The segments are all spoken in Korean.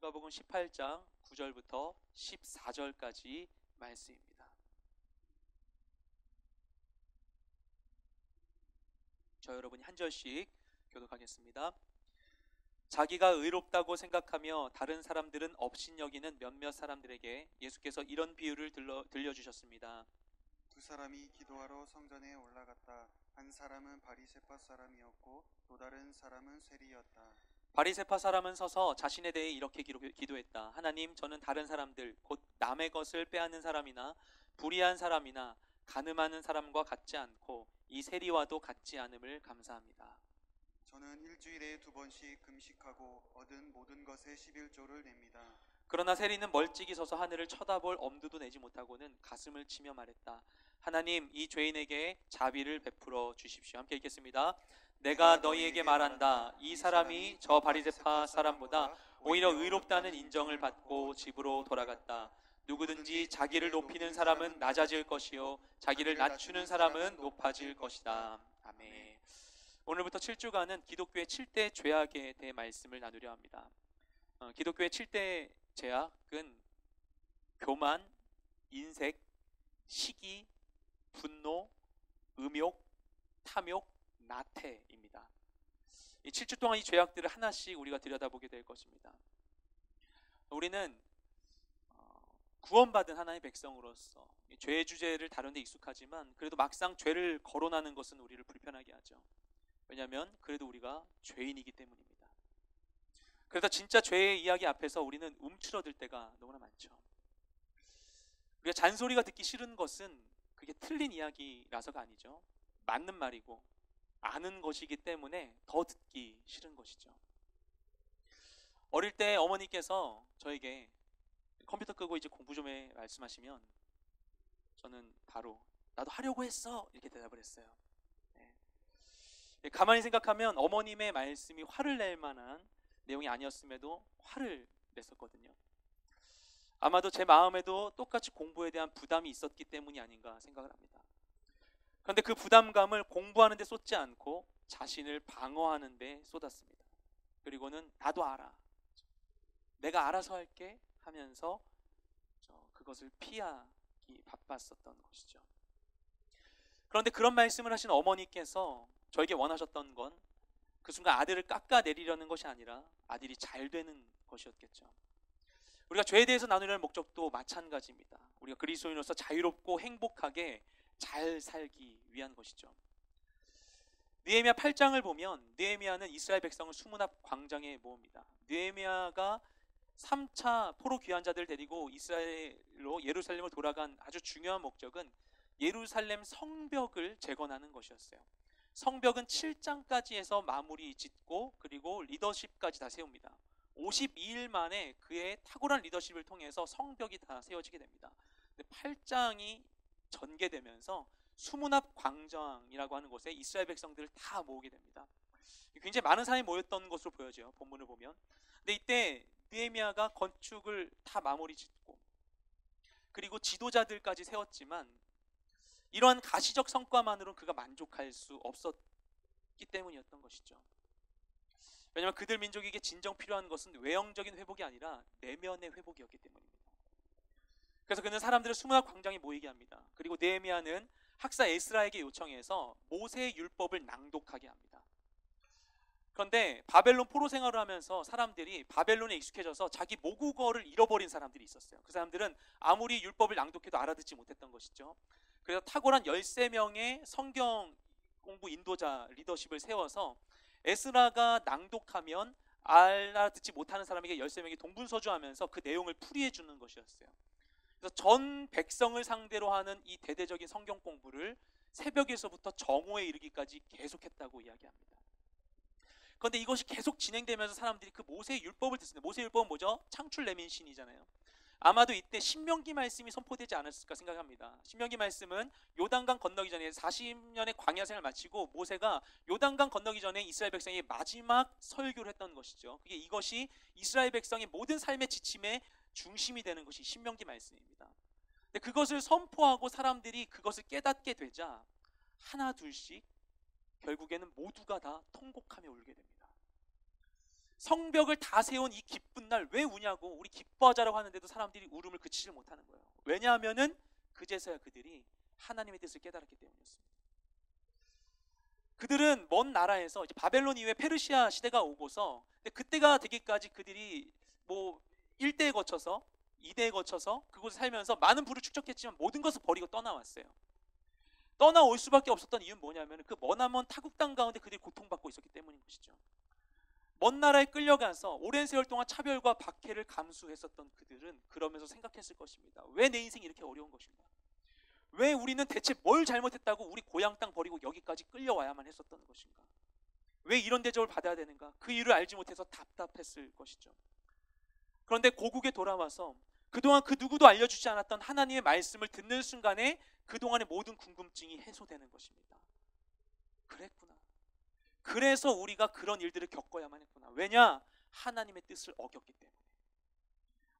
누가복음 18장 9절부터 14절까지 말씀입니다. 저 여러분이 한 절씩 교독하겠습니다. 자기가 의롭다고 생각하며 다른 사람들은 업신여기는 몇몇 사람들에게 예수께서 이런 비유를 들려주셨습니다. 두 사람이 기도하러 성전에 올라갔다. 한 사람은 바리새파 사람이었고 또 다른 사람은 세리였다. 바리새파 사람은 서서 자신에 대해 이렇게 기도했다. 하나님, 저는 다른 사람들, 곧 남의 것을 빼앗는 사람이나 불의한 사람이나 간음하는 사람과 같지 않고 이 세리와도 같지 않음을 감사합니다. 저는 일주일에 2번씩 금식하고 얻은 모든 것의 11조를 냅니다. 그러나 세리는 멀찍이 서서 하늘을 쳐다볼 엄두도 내지 못하고는 가슴을 치며 말했다. 하나님, 이 죄인에게 자비를 베풀어 주십시오. 함께 읽겠습니다. 내가 너희에게 말한다. 이 사람이 저 바리새파 사람보다 오히려 의롭다는 인정을 받고 집으로 돌아갔다. 누구든지 자기를 높이는 사람은 낮아질 것이요 자기를 낮추는 사람은 높아질 것이다. 아멘. 오늘부터 7주간은 기독교의 7대 죄악에 대해 말씀을 나누려 합니다. 기독교의 7대 죄악은 교만, 인색, 시기, 분노, 음욕, 탐욕, 나태입니다. 이 7주 동안 이 죄악들을 하나씩 우리가 들여다보게 될 것입니다. 우리는 구원받은 하나님의 백성으로서 죄의 주제를 다룬 데 익숙하지만 그래도 막상 죄를 거론하는 것은 우리를 불편하게 하죠. 왜냐하면 그래도 우리가 죄인이기 때문입니다. 그래서 진짜 죄의 이야기 앞에서 우리는 움츠러들 때가 너무나 많죠. 우리가 잔소리가 듣기 싫은 것은 그게 틀린 이야기라서가 아니죠. 맞는 말이고 아는 것이기 때문에 더 듣기 싫은 것이죠. 어릴 때 어머니께서 저에게 컴퓨터 끄고 이제 공부 좀 해 말씀하시면 저는 바로 나도 하려고 했어 이렇게 대답을 했어요. 가만히 생각하면 어머님의 말씀이 화를 낼 만한 내용이 아니었음에도 화를 냈었거든요. 아마도 제 마음에도 똑같이 공부에 대한 부담이 있었기 때문이 아닌가 생각을 합니다. 그런데 그 부담감을 공부하는 데 쏟지 않고 자신을 방어하는 데 쏟았습니다. 그리고는 나도 알아, 내가 알아서 할게 하면서 그것을 피하기 바빴었던 것이죠. 그런데 그런 말씀을 하신 어머니께서 저에게 원하셨던 건 그 순간 아들을 깎아내리려는 것이 아니라 아들이 잘 되는 것이었겠죠. 우리가 죄에 대해서 나누려는 목적도 마찬가지입니다. 우리가 그리스도인으로서 자유롭고 행복하게 잘 살기 위한 것이죠. 느헤미야 8장을 보면 느헤미야는 이스라엘 백성을 수문 앞 광장에 모읍니다. 느헤미야가 3차 포로 귀환자들을 데리고 이스라엘로 예루살렘을 돌아간 아주 중요한 목적은 예루살렘 성벽을 재건하는 것이었어요. 성벽은 7장까지 해서 마무리 짓고 그리고 리더십까지 다 세웁니다. 52일 만에 그의 탁월한 리더십을 통해서 성벽이 다 세워지게 됩니다. 8장이 전개되면서 수문 앞 광장이라고 하는 곳에 이스라엘 백성들을 다 모으게 됩니다. 굉장히 많은 사람이 모였던 것으로 보여져요. 본문을 보면. 근데 이때 느헤미야가 건축을 다 마무리 짓고 그리고 지도자들까지 세웠지만 이러한 가시적 성과만으로는 그가 만족할 수 없었기 때문이었던 것이죠. 왜냐하면 그들 민족에게 진정 필요한 것은 외형적인 회복이 아니라 내면의 회복이었기 때문입니다. 그래서 그는 사람들을 수문 앞 광장에 모이게 합니다. 그리고 느헤미야는 학사 에스라에게 요청해서 모세의 율법을 낭독하게 합니다. 그런데 바벨론 포로 생활을 하면서 사람들이 바벨론에 익숙해져서 자기 모국어를 잃어버린 사람들이 있었어요. 그 사람들은 아무리 율법을 낭독해도 알아듣지 못했던 것이죠. 그래서 탁월한 13명의 성경 공부 인도자 리더십을 세워서 에스라가 낭독하면 알아듣지 못하는 사람에게 13명이 동분서주하면서 그 내용을 풀이해 주는 것이었어요. 그래서 전 백성을 상대로 하는 이 대대적인 성경 공부를 새벽에서부터 정오에 이르기까지 계속했다고 이야기합니다. 그런데 이것이 계속 진행되면서 사람들이 그 모세의 율법을 듣습니다. 모세의 율법은 뭐죠? 창출 내민 신이잖아요. 아마도 이때 신명기 말씀이 선포되지 않았을까 생각합니다. 신명기 말씀은 요단강 건너기 전에 40년의 광야 생활을 마치고 모세가 요단강 건너기 전에 이스라엘 백성이 마지막 설교를 했던 것이죠. 이것이 이스라엘 백성의 모든 삶의 지침의 중심이 되는 것이 신명기 말씀입니다. 근데 그것을 선포하고 사람들이 그것을 깨닫게 되자 하나 둘씩 결국에는 모두가 다 통곡하며 울게 됩니다. 성벽을 다 세운 이 기쁜 날 왜 우냐고, 우리 기뻐하자라고 하는데도 사람들이 울음을 그치지 못하는 거예요. 왜냐하면은 그제서야 그들이 하나님의 뜻을 깨달았기 때문이었습니다. 그들은 먼 나라에서 이제 바벨론 이후에 페르시아 시대가 오고서, 근데 그때가 되기까지 그들이 뭐 1대에 거쳐서 2대에 거쳐서 그곳에 살면서 많은 부를 축적했지만 모든 것을 버리고 떠나왔어요. 떠나올 수밖에 없었던 이유는 뭐냐면 그 머나먼 타국 땅 가운데 그들이 고통받고 있었기 때문인 것이죠. 먼 나라에 끌려가서 오랜 세월 동안 차별과 박해를 감수했었던 그들은 그러면서 생각했을 것입니다. 왜 내 인생이 이렇게 어려운 것인가? 왜 우리는 대체 뭘 잘못했다고 우리 고향 땅 버리고 여기까지 끌려와야만 했었던 것인가? 왜 이런 대접을 받아야 되는가? 그 이유를 알지 못해서 답답했을 것이죠. 그런데 고국에 돌아와서 그동안 그 누구도 알려주지 않았던 하나님의 말씀을 듣는 순간에 그동안의 모든 궁금증이 해소되는 것입니다. 그랬구나. 그래서 우리가 그런 일들을 겪어야만 했구나. 왜냐? 하나님의 뜻을 어겼기 때문에.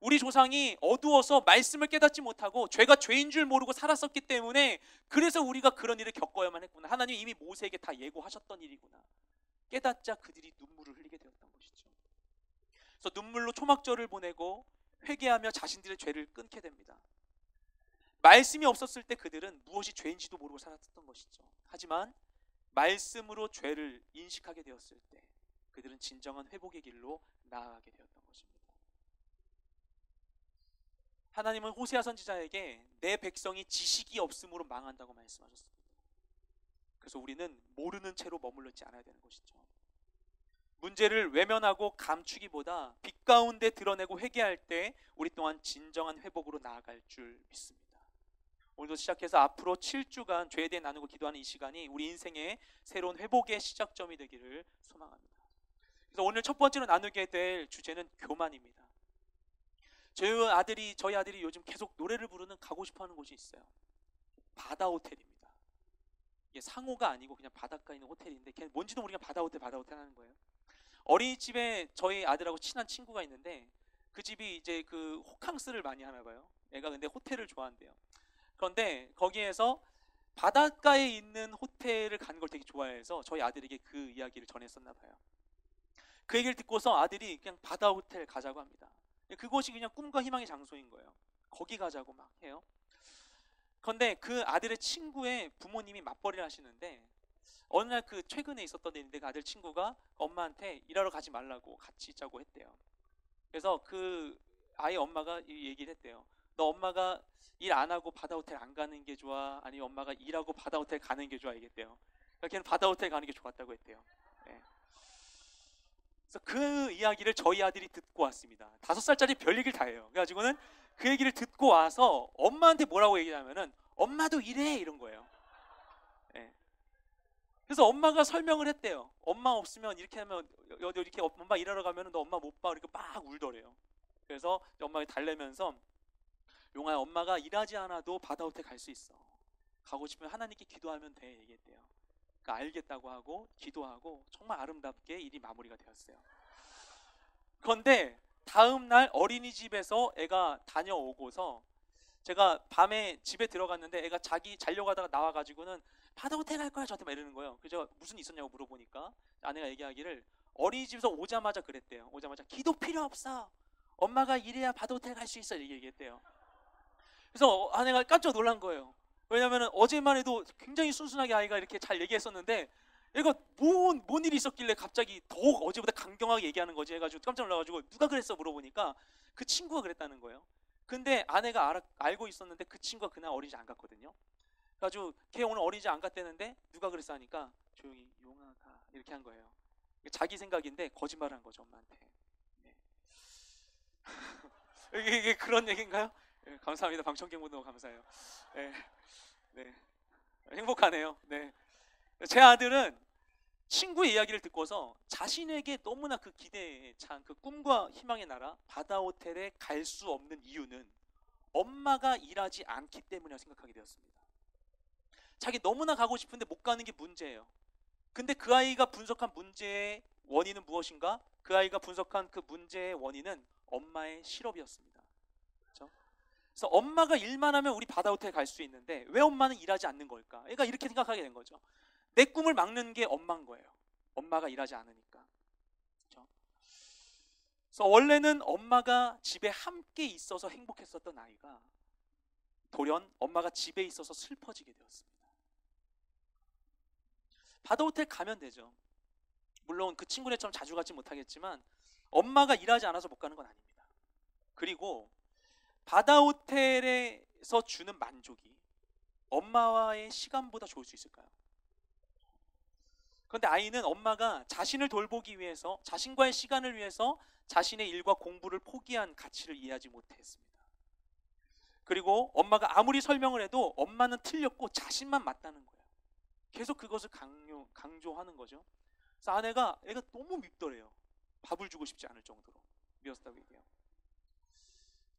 우리 조상이 어두워서 말씀을 깨닫지 못하고 죄가 죄인 줄 모르고 살았었기 때문에 그래서 우리가 그런 일을 겪어야만 했구나. 하나님이 이미 모세에게 다 예고하셨던 일이구나. 깨닫자 그들이 눈물을 흘리게 되었던 것이죠. 그래서 눈물로 초막절을 보내고 회개하며 자신들의 죄를 끊게 됩니다. 말씀이 없었을 때 그들은 무엇이 죄인지도 모르고 살았던 것이죠. 하지만 말씀으로 죄를 인식하게 되었을 때 그들은 진정한 회복의 길로 나아가게 되었던 것입니다. 하나님은 호세아 선지자에게 내 백성이 지식이 없음으로 망한다고 말씀하셨습니다. 그래서 우리는 모르는 채로 머물러 있지 않아야 되는 것이죠. 문제를 외면하고 감추기보다 빛 가운데 드러내고 회개할 때 우리 또한 진정한 회복으로 나아갈 줄 믿습니다. 오늘도 시작해서 앞으로 7주간 죄에 대해 나누고 기도하는 이 시간이 우리 인생의 새로운 회복의 시작점이 되기를 소망합니다. 그래서 오늘 첫 번째로 나누게 될 주제는 교만입니다. 저희 아들이 요즘 계속 노래를 부르는 가고 싶어하는 곳이 있어요. 바다 호텔입니다. 이게 상호가 아니고 그냥 바닷가에 있는 호텔인데 걔는 뭔지도 모르게 바다 호텔 하는 거예요. 어린이집에 저희 아들하고 친한 친구가 있는데 그 집이 이제 그 호캉스를 많이 하나 봐요. 애가 근데 호텔을 좋아한대요. 그런데 거기에서 바닷가에 있는 호텔을 가는 걸 되게 좋아해서 저희 아들에게 그 이야기를 전했었나 봐요. 그 얘기를 듣고서 아들이 그냥 바다 호텔 가자고 합니다. 그곳이 그냥 꿈과 희망의 장소인 거예요. 거기 가자고 막 해요. 그런데 그 아들의 친구의 부모님이 맞벌이를 하시는데 어느 날 그 최근에 있었던 일인데 그 아들 친구가 엄마한테 일하러 가지 말라고 같이 있자고 했대요. 그래서 그 아이 엄마가 이 얘기를 했대요. 너 엄마가 일 안 하고 바다 호텔 안 가는 게 좋아? 아니면 엄마가 일하고 바다 호텔 가는 게 좋아? 얘기했대요. 그러니까 걔는 바다 호텔 가는 게 좋았다고 했대요. 네. 그래서 그 이야기를 저희 아들이 듣고 왔습니다. 5살짜리 별 얘기를 다 해요. 그래가지고는 그 얘기를 듣고 와서 엄마한테 뭐라고 얘기하냐면은 엄마도 이래 이런 거예요. 네. 그래서 엄마가 설명을 했대요. 엄마 없으면 이렇게 하면 이렇게 엄마 일하러 가면은 너 엄마 못 봐. 이렇게 막 울더래요. 그래서 엄마가 달래면서 용아야 엄마가 일하지 않아도 바다 호텔 갈 수 있어. 가고 싶으면 하나님께 기도하면 돼 얘기했대요. 그러니까 알겠다고 하고 기도하고 정말 아름답게 일이 마무리가 되었어요. 그런데 다음 날 어린이집에서 애가 다녀오고서 제가 밤에 집에 들어갔는데 애가 자려고 하다가 나와가지고는 바다 호텔 갈 거야 저한테 막 이러는 거예요. 그래서 제가 무슨 일 있었냐고 물어보니까 아내가 얘기하기를 어린이집에서 오자마자 그랬대요. 오자마자 기도 필요 없어. 엄마가 이래야 바다 호텔 갈 수 있어 이렇게 얘기했대요. 그래서 아내가 깜짝 놀란 거예요. 왜냐면 어제만 해도 굉장히 순순하게 아이가 이렇게 잘 얘기했었는데 얘가 뭔 일이 있었길래 갑자기 더 어제보다 강경하게 얘기하는 거지 해가지고 깜짝 놀라가지고 누가 그랬어 물어보니까 그 친구가 그랬다는 거예요. 근데 아내가 알고 있었는데 그 친구가 그날 어린이집 안 갔거든요. 그래가지고 걔 오늘 어린이집 안 갔대는데 누가 그랬어 하니까 조용히 용아가 이렇게 한 거예요. 자기 생각인데 거짓말을 한 거죠 엄마한테. 네. 이게 그런 얘기인가요? 네, 감사합니다. 방청객분들 감사해요. 네. 네. 행복하네요. 네. 제 아들은 친구의 이야기를 듣고서 자신에게 너무나 그 기대에 찬 그 꿈과 희망의 나라 바다 호텔에 갈 수 없는 이유는 엄마가 일하지 않기 때문이라고 생각하게 되었습니다. 자기 너무나 가고 싶은데 못 가는 게 문제예요. 근데 그 아이가 분석한 문제의 원인은 무엇인가? 그 아이가 분석한 그 문제의 원인은 엄마의 실업이었습니다. 그렇죠? 그래서 엄마가 일만 하면 우리 바다 호텔 갈 수 있는데 왜 엄마는 일하지 않는 걸까? 애가 이렇게 생각하게 된 거죠. 내 꿈을 막는 게 엄마인 거예요. 엄마가 일하지 않으니까. 그렇죠? 그래서 원래는 엄마가 집에 함께 있어서 행복했었던 아이가 돌연 엄마가 집에 있어서 슬퍼지게 되었습니다. 바다호텔 가면 되죠. 물론 그 친구네처럼 자주 가지 못하겠지만 엄마가 일하지 않아서 못 가는 건 아닙니다. 그리고 바다호텔에서 주는 만족이 엄마와의 시간보다 좋을 수 있을까요? 그런데 아이는 엄마가 자신을 돌보기 위해서, 자신과의 시간을 위해서 자신의 일과 공부를 포기한 가치를 이해하지 못했습니다. 그리고 엄마가 아무리 설명을 해도 엄마는 틀렸고 자신만 맞다는 거예요. 계속 그것을 강조하는 거죠. 그래서 애가 너무 밉더래요. 밥을 주고 싶지 않을 정도로 미웠다고 얘기해요.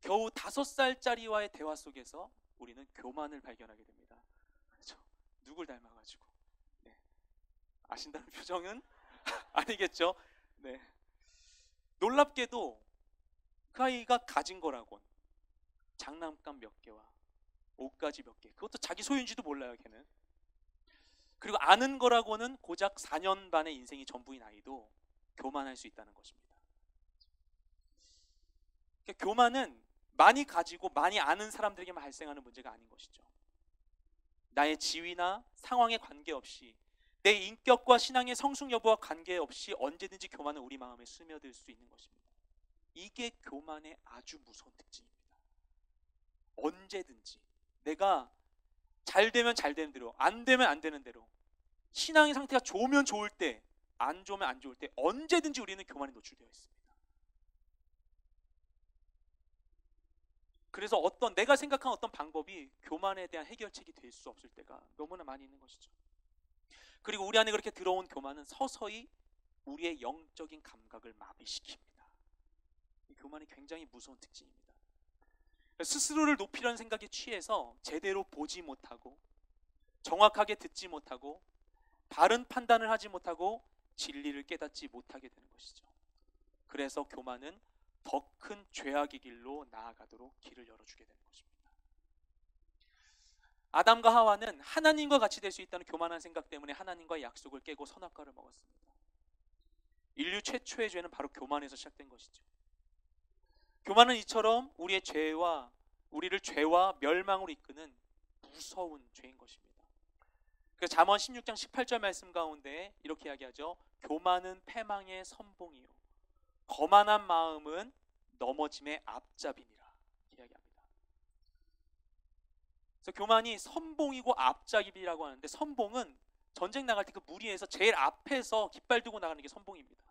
겨우 5살짜리와의 대화 속에서 우리는 교만을 발견하게 됩니다. 그렇죠? 누굴 닮아가지고. 네. 아신다는 표정은 아니겠죠? 네. 놀랍게도 그 아이가 가진 거라곤 장난감 몇 개와 옷가지 몇 개, 그것도 자기 소유인지도 몰라요, 걔는. 그리고 아는 거라고는 고작 4년 반의 인생이 전부인 아이도 교만할 수 있다는 것입니다. 그러니까 교만은 많이 가지고 많이 아는 사람들에게만 발생하는 문제가 아닌 것이죠. 나의 지위나 상황에 관계없이, 내 인격과 신앙의 성숙 여부와 관계없이 언제든지 교만은 우리 마음에 스며들 수 있는 것입니다. 이게 교만의 아주 무서운 특징입니다. 언제든지 내가 잘 되면 잘 되는 대로, 안 되면 안 되는 대로, 신앙의 상태가 좋으면 좋을 때, 안 좋으면 안 좋을 때 언제든지 우리는 교만에 노출되어 있습니다. 그래서 내가 생각한 어떤 방법이 교만에 대한 해결책이 될 수 없을 때가 너무나 많이 있는 것이죠. 그리고 우리 안에 그렇게 들어온 교만은 서서히 우리의 영적인 감각을 마비시킵니다. 이 교만이 굉장히 무서운 특징입니다. 스스로를 높이려는 생각에 취해서 제대로 보지 못하고, 정확하게 듣지 못하고, 바른 판단을 하지 못하고, 진리를 깨닫지 못하게 되는 것이죠. 그래서 교만은 더 큰 죄악의 길로 나아가도록 길을 열어주게 되는 것입니다. 아담과 하와는 하나님과 같이 될 수 있다는 교만한 생각 때문에 하나님과의 약속을 깨고 선악과를 먹었습니다. 인류 최초의 죄는 바로 교만에서 시작된 것이죠. 교만은 이처럼 우리를 죄와 멸망으로 이끄는 무서운 죄인 것입니다. 그래서 잠언 16장 18절 말씀 가운데 이렇게 이야기하죠. 교만은 패망의 선봉이요, 거만한 마음은 넘어짐의 앞잡이니라 이야기합니다. 그래서 교만이 선봉이고 앞잡이라고 하는데, 선봉은 전쟁 나갈 때 그 무리에서 제일 앞에서 깃발 들고 나가는 게 선봉입니다.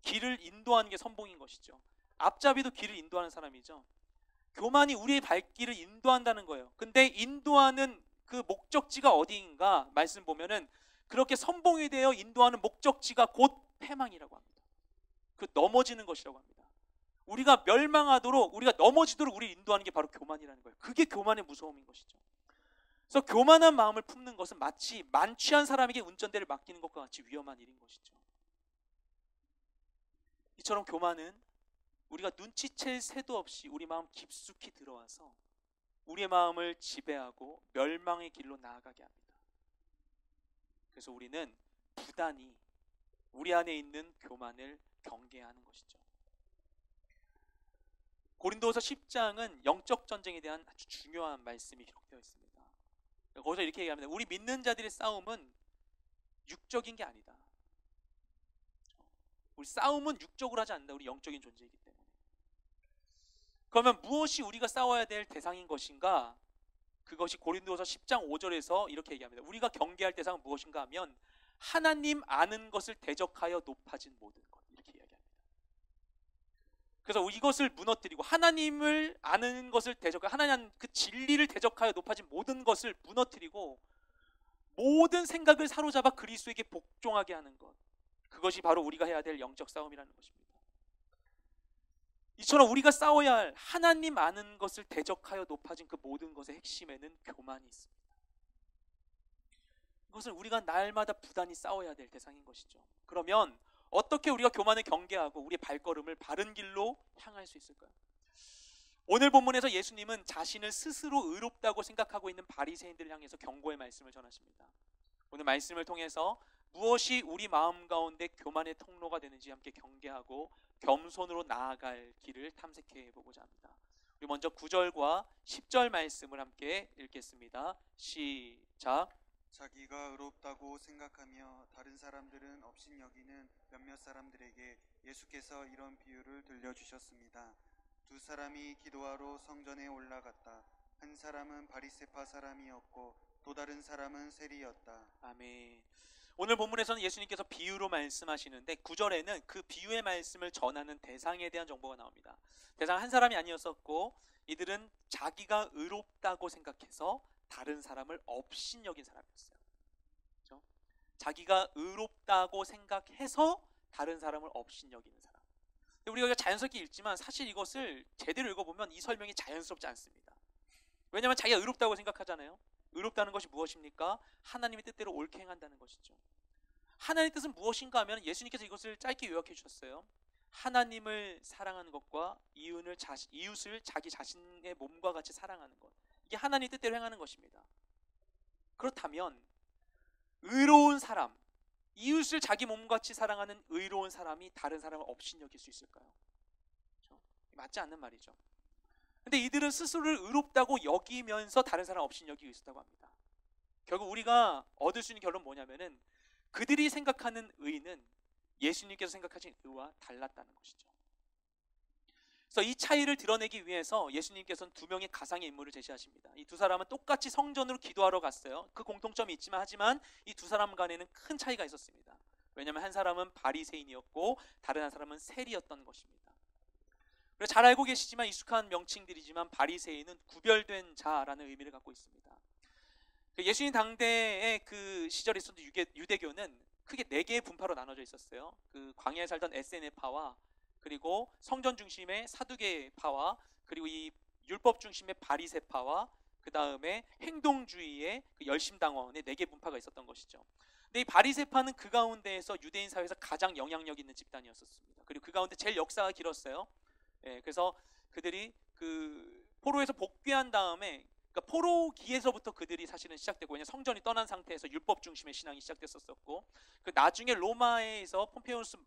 길을 인도하는 게 선봉인 것이죠. 앞잡이도 길을 인도하는 사람이죠. 교만이 우리의 발길을 인도한다는 거예요. 근데 인도하는 그 목적지가 어디인가 말씀 보면은 그렇게 선봉이 되어 인도하는 목적지가 곧 패망이라고 합니다. 그 넘어지는 것이라고 합니다. 우리가 멸망하도록, 우리가 넘어지도록 우리를 인도하는 게 바로 교만이라는 거예요. 그게 교만의 무서움인 것이죠. 그래서 교만한 마음을 품는 것은 마치 만취한 사람에게 운전대를 맡기는 것과 같이 위험한 일인 것이죠. 이처럼 교만은 우리가 눈치챌 새도 없이 우리 마음 깊숙이 들어와서 우리의 마음을 지배하고 멸망의 길로 나아가게 합니다. 그래서 우리는 부단히 우리 안에 있는 교만을 경계해야 하는 것이죠. 고린도후서 10장은 영적 전쟁에 대한 아주 중요한 말씀이 기록되어 있습니다. 거기서 이렇게 얘기합니다. 우리 믿는 자들의 싸움은 육적인 게 아니다. 우리 싸움은 육적으로 하지 않는다. 우리 영적인 존재이기 때문에. 그러면 무엇이 우리가 싸워야 될 대상인 것인가? 그것이 고린도후서 10장 5절에서 이렇게 얘기합니다. 우리가 경계할 대상은 무엇인가 하면 하나님 아는 것을 대적하여 높아진 모든 것, 이렇게 이야기합니다. 그래서 이것을 무너뜨리고 하나님을 아는 것을 대적하여, 하나님 그 진리를 대적하여 높아진 모든 것을 무너뜨리고 모든 생각을 사로잡아 그리스도에게 복종하게 하는 것, 그것이 바로 우리가 해야 될 영적 싸움이라는 것입니다. 이처럼 우리가 싸워야 할 하나님 아는 것을 대적하여 높아진 그 모든 것의 핵심에는 교만이 있습니다. 이것을 우리가 날마다 부단히 싸워야 될 대상인 것이죠. 그러면 어떻게 우리가 교만을 경계하고 우리의 발걸음을 바른 길로 향할 수 있을까요? 오늘 본문에서 예수님은 자신을 스스로 의롭다고 생각하고 있는 바리새인들을 향해서 경고의 말씀을 전하십니다. 오늘 말씀을 통해서 무엇이 우리 마음 가운데 교만의 통로가 되는지 함께 경계하고 겸손으로 나아갈 길을 탐색해 보고자 합니다. 우리 먼저 9절과 10절 말씀을 함께 읽겠습니다. 시작. 자기가 의롭다고 생각하며 다른 사람들은 업신여기는 몇몇 사람들에게 예수께서 이런 비유를 들려주셨습니다. 두 사람이 기도하러 성전에 올라갔다. 한 사람은 바리새파 사람이었고 또 다른 사람은 세리였다. 아멘. 오늘 본문에서는 예수님께서 비유로 말씀하시는데 9절에는 그 비유의 말씀을 전하는 대상에 대한 정보가 나옵니다. 대상 한 사람이 아니었었고 이들은 자기가 의롭다고 생각해서 다른 사람을 업신여긴 사람이었어요. 그렇죠? 자기가 의롭다고 생각해서 다른 사람을 업신여기는 사람. 우리가 이거 자연스럽게 읽지만 사실 이것을 제대로 읽어보면 이 설명이 자연스럽지 않습니다. 왜냐하면 자기가 의롭다고 생각하잖아요. 의롭다는 것이 무엇입니까? 하나님의 뜻대로 옳게 행한다는 것이죠. 하나님의 뜻은 무엇인가 하면 예수님께서 이것을 짧게 요약해 주셨어요. 하나님을 사랑하는 것과 이웃을 자기 자신의 몸과 같이 사랑하는 것, 이게 하나님의 뜻대로 행하는 것입니다. 그렇다면 의로운 사람, 이웃을 자기 몸과 같이 사랑하는 의로운 사람이 다른 사람을 업신여길 수 있을까요? 그렇죠? 맞지 않는 말이죠. 근데 이들은 스스로를 의롭다고 여기면서 다른 사람 업신여기고 있었다고 합니다. 결국 우리가 얻을 수 있는 결론은 뭐냐면은 그들이 생각하는 의는 예수님께서 생각하신 의와 달랐다는 것이죠. 그래서 이 차이를 드러내기 위해서 예수님께서는 두 명의 가상의 인물을 제시하십니다. 이 두 사람은 똑같이 성전으로 기도하러 갔어요. 그 공통점이 있지만 하지만 이 두 사람 간에는 큰 차이가 있었습니다. 왜냐하면 한 사람은 바리새인이었고 다른 한 사람은 세리였던 것입니다. 잘 알고 계시지만 익숙한 명칭들이지만 바리새인은 구별된 자라는 의미를 갖고 있습니다. 예수님 당대의 그 시절에 있었던 유대교는 크게 4개의 분파로 나눠져 있었어요. 그 광야에 살던 에세네파와 그리고 성전 중심의 사두개파와 그리고 이 율법 중심의 바리새파와 그 다음에 행동주의의 그 열심당원의 4개 분파가 있었던 것이죠. 근데 이 바리새파는 그 가운데에서 유대인 사회에서 가장 영향력 있는 집단이었었습니다. 그리고 그 가운데 제일 역사가 길었어요. 그래서 그들이 그 포로에서 복귀한 다음에 그러니까 포로기에서부터 그들이 사실은 시작되고 왜냐하면 성전이 떠난 상태에서 율법 중심의 신앙이 시작됐었고 그 나중에 로마에서 폼페이우스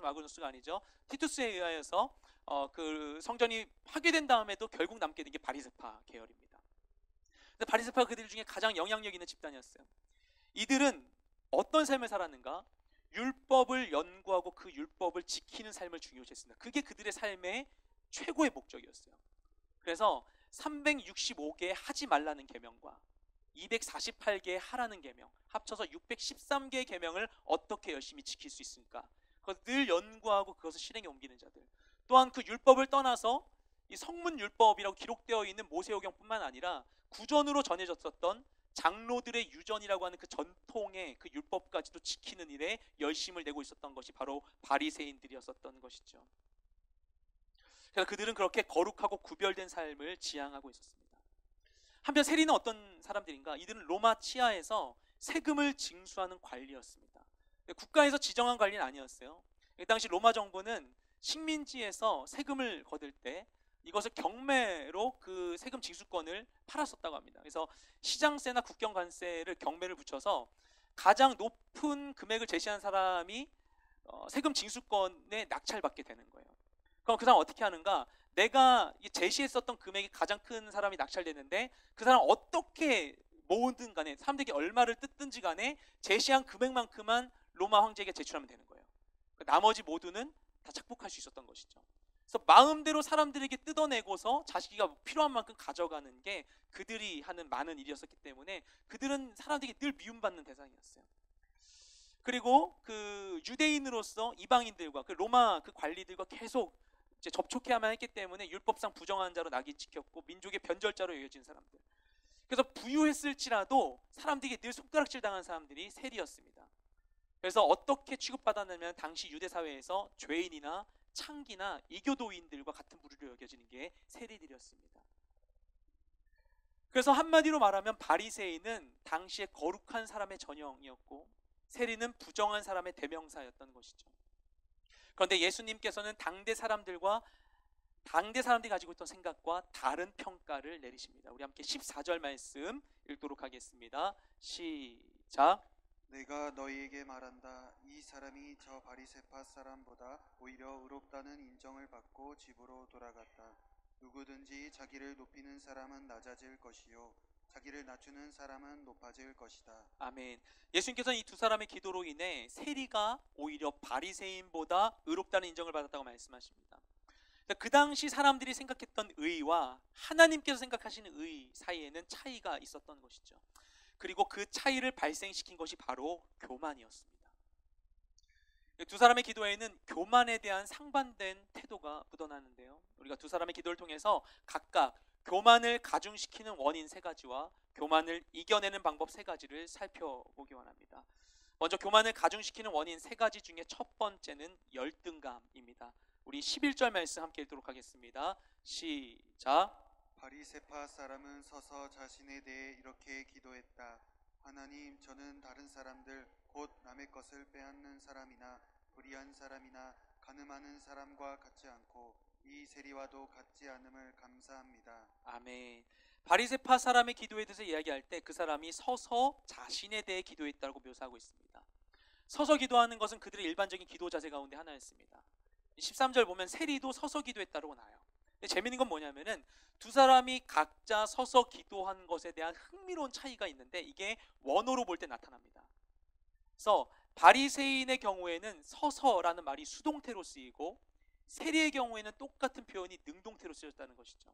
마그누스가 아니죠 티투스에 의하여서 그 성전이 파괴된 다음에도 결국 남게 된 게 바리새파 계열입니다. 근데 바리새파가 그들 중에 가장 영향력 있는 집단이었어요. 이들은 어떤 삶을 살았는가? 율법을 연구하고 그 율법을 지키는 삶을 중요시했습니다. 그게 그들의 삶의 최고의 목적이었어요. 그래서 365개의 하지 말라는 계명과 248개의 하라는 계명 합쳐서 613개의 계명을 어떻게 열심히 지킬 수 있을까? 그것을 늘 연구하고 그것을 실행에 옮기는 자들. 또한 그 율법을 떠나서 이 성문율법이라고 기록되어 있는 모세오경뿐만 아니라 구전으로 전해졌었던 장로들의 유전이라고 하는 그 전통의 그 율법까지도 지키는 일에 열심을 내고 있었던 것이 바로 바리새인들이었었던 것이죠. 그래서 그들은 그렇게 거룩하고 구별된 삶을 지향하고 있었습니다. 한편 세리는 어떤 사람들인가? 이들은 로마 치하에서 세금을 징수하는 관리였습니다. 국가에서 지정한 관리는 아니었어요. 그 당시 로마 정부는 식민지에서 세금을 거둘 때 이것을 경매로 그 세금 징수권을 팔았었다고 합니다. 그래서 시장세나 국경관세를 경매를 붙여서 가장 높은 금액을 제시한 사람이 세금 징수권에 낙찰받게 되는 거예요. 그럼 그 사람 어떻게 하는가? 내가 제시했었던 금액이 가장 큰 사람이 낙찰됐는데 그 사람 어떻게 모으든 간에 사람들에게 얼마를 뜯든지 간에 제시한 금액만큼만 로마 황제에게 제출하면 되는 거예요. 나머지 모두는 다 착복할 수 있었던 것이죠. 그래서 마음대로 사람들에게 뜯어내고서 자기가 필요한 만큼 가져가는 게 그들이 하는 많은 일이었었기 때문에 그들은 사람들에게 늘 미움받는 대상이었어요. 그리고 그 유대인으로서 이방인들과 그 로마 그 관리들과 계속 이제 접촉해야만 했기 때문에 율법상 부정한 자로 낙인 찍혔고 민족의 변절자로 여겨진 사람들. 그래서 부유했을지라도 사람들에게 늘 손가락질 당한 사람들이 세리였습니다. 그래서 어떻게 취급받았냐면 당시 유대 사회에서 죄인이나 창기나 이교도인들과 같은 부류로 여겨지는 게 세리들이었습니다. 그래서 한마디로 말하면 바리새인은 당시에 거룩한 사람의 전형이었고 세리는 부정한 사람의 대명사였던 것이죠. 그런데 예수님께서는 당대 사람들이 가지고 있던 생각과 다른 평가를 내리십니다. 우리 함께 14절 말씀 읽도록 하겠습니다. 시작. 내가 너희에게 말한다. 이 사람이 저 바리새파 사람보다 오히려 의롭다는 인정을 받고 집으로 돌아갔다. 누구든지 자기를 높이는 사람은 낮아질 것이요 자기를 낮추는 사람은 높아질 것이다. 아멘. 예수님께서는 이 두 사람의 기도로 인해 세리가 오히려 바리새인보다 의롭다는 인정을 받았다고 말씀하십니다. 그 당시 사람들이 생각했던 의와 하나님께서 생각하시는 의 사이에는 차이가 있었던 것이죠. 그리고 그 차이를 발생시킨 것이 바로 교만이었습니다. 두 사람의 기도에는 교만에 대한 상반된 태도가 묻어나는데요. 우리가 두 사람의 기도를 통해서 각각 교만을 가중시키는 원인 세 가지와 교만을 이겨내는 방법 세 가지를 살펴보기 원합니다. 먼저 교만을 가중시키는 원인 세 가지 중에 첫 번째는 열등감입니다. 우리 11절 말씀 함께 읽도록 하겠습니다. 시작. 바리새파 사람은 서서 자신에 대해 이렇게 기도했다. 하나님, 저는 다른 사람들 곧 남의 것을 빼앗는 사람이나 불의한 사람이나 간음하는 사람과 같지 않고 이 세리와도 같지 않음을 감사합니다. 아멘. 바리새파 사람의 기도에 대해서 이야기할 때 그 사람이 서서 자신에 대해 기도했다고 묘사하고 있습니다. 서서 기도하는 것은 그들의 일반적인 기도 자세 가운데 하나였습니다. 13절 보면 세리도 서서 기도했다고 나와요. 근데 재미있는 건 뭐냐면은 두 사람이 각자 서서 기도한 것에 대한 흥미로운 차이가 있는데 이게 원어로 볼 때 나타납니다. 그래서 바리새인의 경우에는 서서라는 말이 수동태로 쓰이고 세리의 경우에는 똑같은 표현이 능동태로 쓰였다는 것이죠.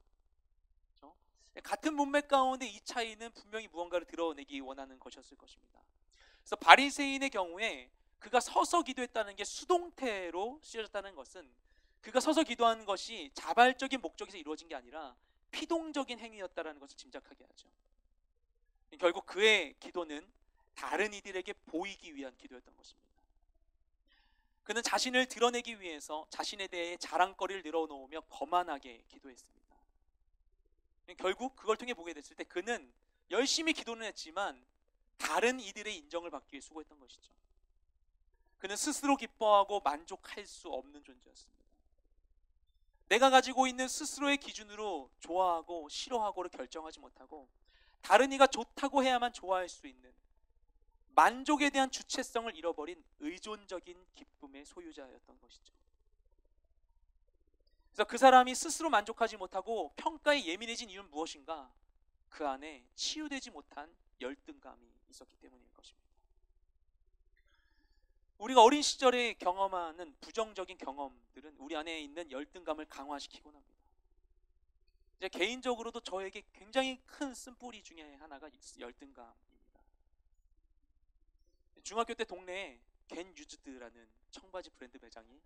그렇죠? 같은 문맥 가운데 이 차이는 분명히 무언가를 드러내기 원하는 것이었을 것입니다. 그래서 바리새인의 경우에 그가 서서 기도했다는 게 수동태로 쓰여졌다는 것은 그가 서서 기도한 것이 자발적인 목적에서 이루어진 게 아니라 피동적인 행위였다는 것을 짐작하게 하죠. 결국 그의 기도는 다른 이들에게 보이기 위한 기도였던 것입니다. 그는 자신을 드러내기 위해서 자신에 대해 자랑거리를 늘어놓으며 거만하게 기도했습니다. 결국 그걸 통해 보게 됐을 때 그는 열심히 기도는 했지만 다른 이들의 인정을 받기 위해 수고했던 것이죠. 그는 스스로 기뻐하고 만족할 수 없는 존재였습니다. 내가 가지고 있는 스스로의 기준으로 좋아하고 싫어하고를 결정하지 못하고 다른 이가 좋다고 해야만 좋아할 수 있는 만족에 대한 주체성을 잃어버린 의존적인 기쁨의 소유자였던 것이죠. 그래서 그 사람이 스스로 만족하지 못하고 평가에 예민해진 이유는 무엇인가? 그 안에 치유되지 못한 열등감이 있었기 때문일 것입니다. 우리가 어린 시절에 경험하는 부정적인 경험들은 우리 안에 있는 열등감을 강화시키곤 합니다. 이제 개인적으로도 저에게 굉장히 큰 쓴뿌리 중에 하나가 열등감입니다. 중학교 때 동네에 겐 유즈드라는 청바지 브랜드 매장이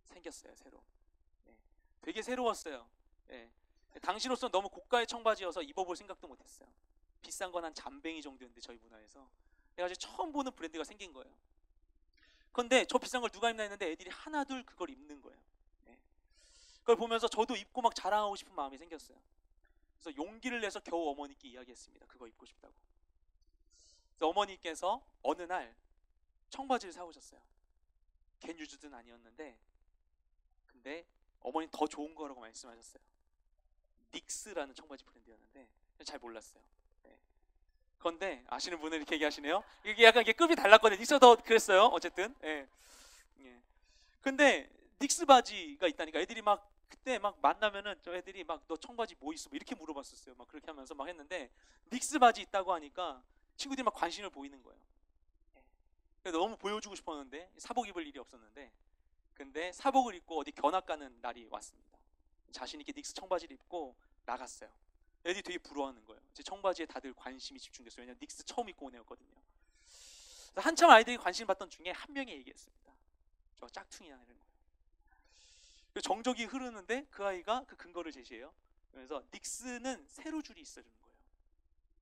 생겼어요. 새로. 되게 새로웠어요. 당시로서 너무 고가의 청바지여서 입어볼 생각도 못했어요. 비싼 건 한 잠뱅이 정도였는데 저희 문화에서. 그래가지고 처음 보는 브랜드가 생긴 거예요. 그런데 저 비싼 걸 누가 입나 했는데 애들이 하나둘 그걸 입는 거예요. 그걸 보면서 저도 입고 막 자랑하고 싶은 마음이 생겼어요. 그래서 용기를 내서 겨우 어머니께 이야기했습니다. 그거 입고 싶다고. 그래서 어머니께서 어느 날 청바지를 사오셨어요. 겐 유즈드는 아니었는데 근데 어머니 더 좋은 거라고 말씀하셨어요. 닉스라는 청바지 브랜드였는데 잘 몰랐어요. 그런데 아시는 분은 이렇게 얘기하시네요. 이게 약간 이게 급이 달랐거든요. 닉스가 더 그랬어요. 어쨌든. 근데 닉스 바지가 있다니까 애들이 막 그때 막 만나면은 저 애들이 막 너 청바지 뭐 있어? 뭐 이렇게 물어봤었어요. 막 그렇게 하면서 막 했는데 닉스 바지 있다고 하니까 친구들이 막 관심을 보이는 거예요. 그래서 너무 보여주고 싶었는데 사복 입을 일이 없었는데 근데 사복을 입고 어디 견학 가는 날이 왔습니다. 자신 있게 닉스 청바지를 입고 나갔어요. 애들이 되게 부러워하는 거예요. 제 청바지에 다들 관심이 집중됐어요. 왜냐면 닉스 처음 입고 온 애였거든요. 그래서 한참 아이들이 관심 받던 중에 한 명이 얘기했습니다. 저 짝퉁이야 이런 거예요. 정적이 흐르는데 그 아이가 그 근거를 제시해요. 그래서 닉스는 세로줄이 있어주는 거예요.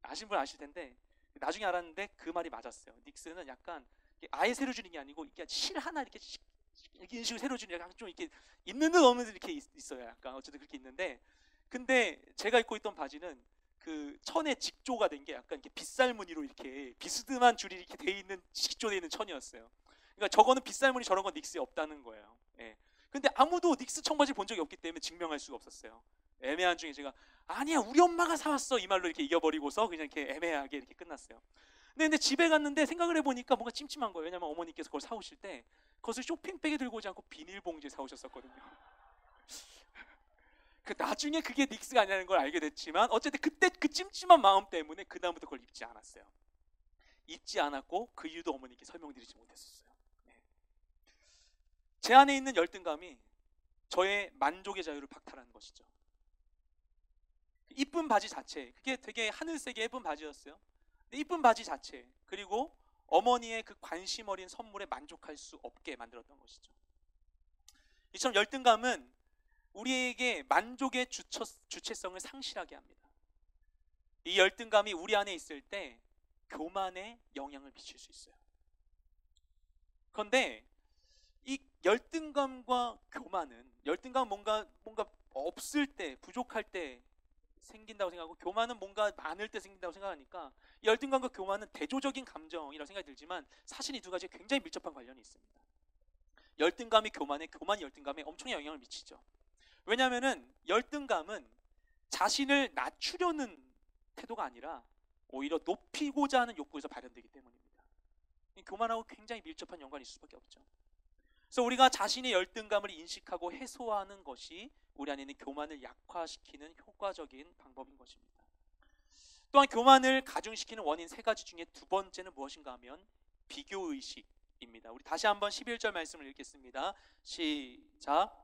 아신 분 아실 텐데 나중에 알았는데 그 말이 맞았어요. 닉스는 약간 아예 세로줄인 게 아니고 이렇게 실 하나 이렇게 이런 식으로 세로줄이 약간 좀 이렇게 있는 듯 없는 듯 이렇게 있어요. 약간 어쨌든 그렇게 있는데 근데 제가 입고 있던 바지는 그 천에 직조가 된 게 약간 이렇게 빗살무늬로 이렇게 비스듬한 줄이 이렇게 돼 있는 직조되어 있는 천이었어요. 그러니까 저거는 빗살무늬 저런 건 닉스에 없다는 거예요. 근데 아무도 닉스 청바지 본 적이 없기 때문에 증명할 수가 없었어요. 애매한 중에 제가 아니야 우리 엄마가 사왔어 이 말로 이렇게 이겨버리고서 그냥 이렇게 애매하게 이렇게 끝났어요. 근데 집에 갔는데 생각을 해보니까 뭔가 찜찜한 거예요. 왜냐면 어머니께서 그걸 사오실 때 그것을 쇼핑백에 들고 오지 않고 비닐봉지에 사오셨었거든요. 그 나중에 그게 닉스가 아니라는 걸 알게 됐지만 어쨌든 그때 그 찜찜한 마음 때문에 그 다음부터 그걸 입지 않았어요. 입지 않았고 그 이유도 어머니께 설명드리지 못했었어요. 네. 제 안에 있는 열등감이 저의 만족의 자유를 박탈하는 것이죠. 이쁜 바지 자체, 그게 되게 하늘색의 예쁜 바지였어요. 근데 이쁜 바지 자체, 그리고 어머니의 그 관심 어린 선물에 만족할 수 없게 만들었던 것이죠. 이처럼 열등감은 우리에게 만족의 주체성을 상실하게 합니다. 이 열등감이 우리 안에 있을 때 교만에 영향을 미칠 수 있어요. 그런데 이 열등감과 교만은, 열등감은 뭔가 없을 때, 부족할 때 생긴다고 생각하고, 교만은 뭔가 많을 때 생긴다고 생각하니까 이 열등감과 교만은 대조적인 감정이라고 생각이 들지만 사실 이 두 가지에 굉장히 밀접한 관련이 있습니다. 열등감이 교만에, 교만이 열등감에 엄청난 영향을 미치죠. 왜냐하면 열등감은 자신을 낮추려는 태도가 아니라 오히려 높이고자 하는 욕구에서 발현되기 때문입니다. 교만하고 굉장히 밀접한 연관이 있을 수밖에 없죠. 그래서 우리가 자신의 열등감을 인식하고 해소하는 것이 우리 안에 있는 교만을 약화시키는 효과적인 방법인 것입니다. 또한 교만을 가중시키는 원인 세 가지 중에 두 번째는 무엇인가 하면 비교의식입니다. 우리 다시 한번 11절 말씀을 읽겠습니다. 시작.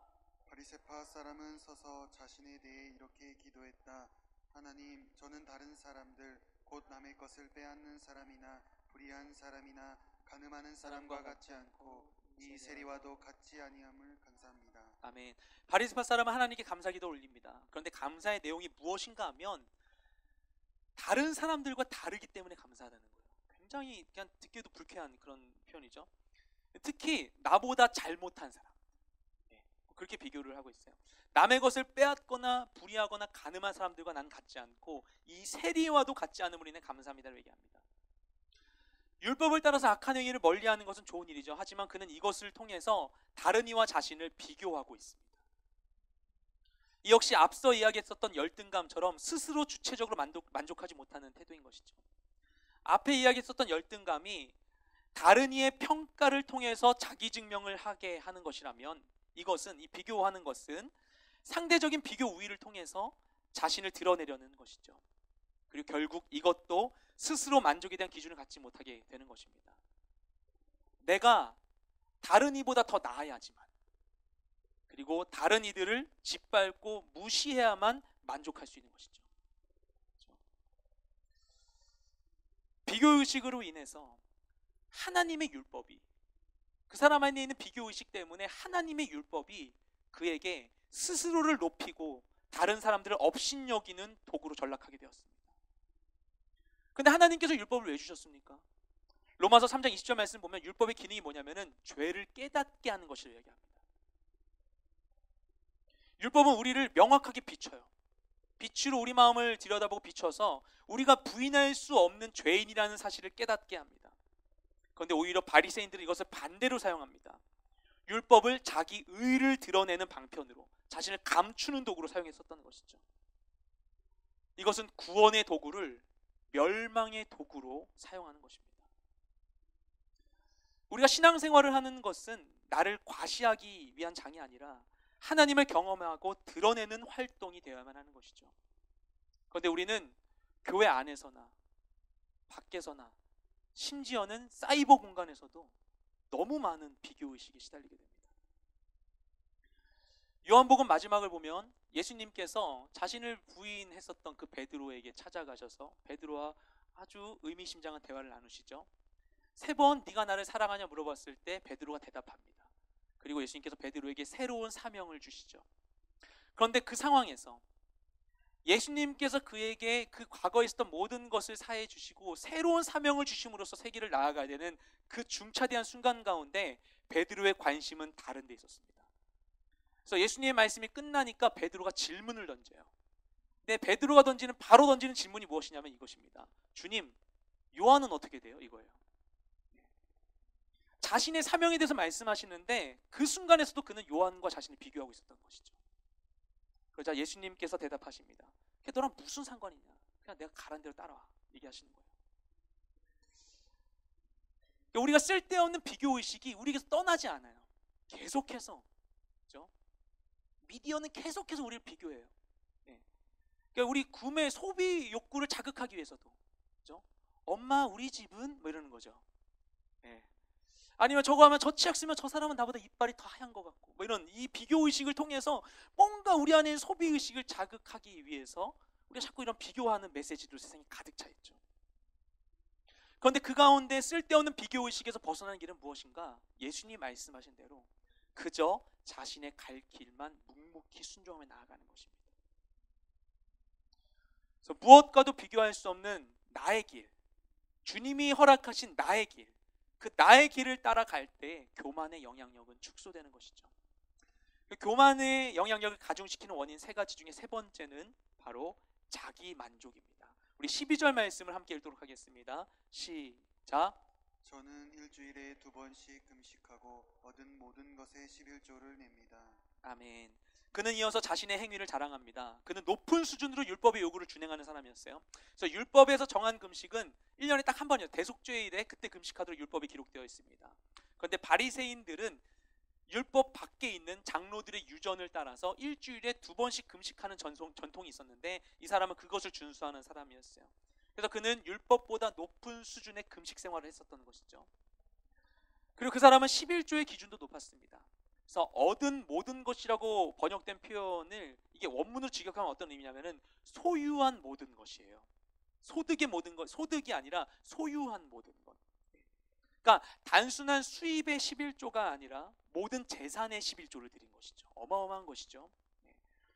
바리새파 사람은 서서 자신에 대해 이렇게 기도했다. 하나님, 저는 다른 사람들 곧 남의 것을 빼앗는 사람이나 불의한 사람이나 가늠하는 사람과 같지 않고 이 세리와도 같지 아니함을 감사합니다. 아멘. 바리새파 사람은 하나님께 감사기도 올립니다. 그런데 감사의 내용이 무엇인가 하면 다른 사람들과 다르기 때문에 감사하다는 거예요. 굉장히 그냥 듣기도 불쾌한 그런 표현이죠. 특히 나보다 잘못한 사람, 그렇게 비교를 하고 있어요. 남의 것을 빼앗거나 불의하거나 가늠한 사람들과 난 같지 않고 이 세리와도 같지 않음으로 인해 감사합니다를 얘기합니다. 율법을 따라서 악한 행위를 멀리하는 것은 좋은 일이죠. 하지만 그는 이것을 통해서 다른 이와 자신을 비교하고 있습니다. 이 역시 앞서 이야기했었던 열등감처럼 스스로 주체적으로 만족하지 못하는 태도인 것이죠. 앞에 이야기했었던 열등감이 다른 이의 평가를 통해서 자기 증명을 하게 하는 것이라면, 이것은, 이 비교하는 것은 상대적인 비교 우위를 통해서 자신을 드러내려는 것이죠. 그리고 결국 이것도 스스로 만족에 대한 기준을 갖지 못하게 되는 것입니다. 내가 다른 이보다 더 나아야지만, 그리고 다른 이들을 짓밟고 무시해야만 만족할 수 있는 것이죠. 그렇죠? 비교의식으로 인해서 하나님의 율법이, 그 사람 안에 있는 비교의식 때문에 하나님의 율법이 그에게 스스로를 높이고 다른 사람들을 업신여기는 도구로 전락하게 되었습니다. 근데 하나님께서 율법을 왜 주셨습니까? 로마서 3장 20절 말씀 보면 율법의 기능이 뭐냐면은 죄를 깨닫게 하는 것을 얘기합니다. 율법은 우리를 명확하게 비춰요. 빛으로 우리 마음을 들여다보고 비춰서 우리가 부인할 수 없는 죄인이라는 사실을 깨닫게 합니다. 그런데 오히려 바리새인들은 이것을 반대로 사용합니다. 율법을 자기 의를 드러내는 방편으로, 자신을 감추는 도구로 사용했었다는 것이죠. 이것은 구원의 도구를 멸망의 도구로 사용하는 것입니다. 우리가 신앙생활을 하는 것은 나를 과시하기 위한 장이 아니라 하나님을 경험하고 드러내는 활동이 되어야만 하는 것이죠. 그런데 우리는 교회 안에서나 밖에서나 심지어는 사이버 공간에서도 너무 많은 비교의식에 시달리게 됩니다. 요한복음 마지막을 보면 예수님께서 자신을 부인했었던 그 베드로에게 찾아가셔서 베드로와 아주 의미심장한 대화를 나누시죠. 3번 네가 나를 사랑하냐 물어봤을 때 베드로가 대답합니다. 그리고 예수님께서 베드로에게 새로운 사명을 주시죠. 그런데 그 상황에서 예수님께서 그에게 그 과거에 있었던 모든 것을 사해 주시고 새로운 사명을 주심으로써 세계를 나아가야 되는 그 중차대한 순간 가운데 베드로의 관심은 다른 데 있었습니다. 그래서 예수님의 말씀이 끝나니까 베드로가 질문을 던져요. 근데 베드로가 바로 던지는 질문이 무엇이냐면 이것입니다. 주님, 요한은 어떻게 돼요? 이거예요. 자신의 사명에 대해서 말씀하시는데 그 순간에서도 그는 요한과 자신을 비교하고 있었던 것이죠. 그러자 예수님께서 대답하십니다. 너랑 무슨 상관이냐? 그냥 내가 가란 대로 따라와. 얘기하시는 거예요. 그러니까 우리가 쓸데없는 비교 의식이 우리에게서 떠나지 않아요. 계속해서, 그렇죠? 미디어는 계속해서 우리를 비교해요. 예. 그러니까 우리 구매 소비 욕구를 자극하기 위해서도, 그렇죠? 엄마 우리 집은 뭐 이러는 거죠. 예. 아니면 저거 하면 저 치약 쓰면 저 사람은 나보다 이빨이 더 하얀 것 같고, 뭐 이런 이 비교 의식을 통해서 뭔가 우리 안에 소비 의식을 자극하기 위해서 우리가 자꾸 이런 비교하는 메시지로 세상에 가득 차 있죠. 그런데 그 가운데 쓸데없는 비교 의식에서 벗어나는 길은 무엇인가? 예수님이 말씀하신 대로 그저 자신의 갈 길만 묵묵히 순종하며 나아가는 것입니다. 그래서 무엇과도 비교할 수 없는 나의 길, 주님이 허락하신 나의 길, 그 나의 길을 따라갈 때 교만의 영향력은 축소되는 것이죠. 교만의 영향력을 가중시키는 원인 세 가지 중에 세 번째는 바로 자기 만족입니다. 우리 12절 말씀을 함께 읽도록 하겠습니다. 시작. 저는 일주일에 2번씩 금식하고 얻은 모든 것의 11조를 냅니다. 아멘. 그는 이어서 자신의 행위를 자랑합니다. 그는 높은 수준으로 율법의 요구를 준행하는 사람이었어요. 그래서 율법에서 정한 금식은 1년에 딱 한 번이요. 대속죄일에 그때 금식하도록 율법이 기록되어 있습니다. 그런데 바리새인들은 율법 밖에 있는 장로들의 유전을 따라서 일주일에 2번씩 금식하는 전통이 있었는데 이 사람은 그것을 준수하는 사람이었어요. 그래서 그는 율법보다 높은 수준의 금식 생활을 했었던 것이죠. 그리고 그 사람은 11조의 기준도 높았습니다. 그래서 얻은 모든 것이라고 번역된 표현을 이게 원문으로 직역하면 어떤 의미냐면은 소유한 모든 것이에요. 소득의 모든 것, 소득이 아니라 소유한 모든 것. 그러니까 단순한 수입의 11조가 아니라 모든 재산의 11조를 드린 것이죠. 어마어마한 것이죠.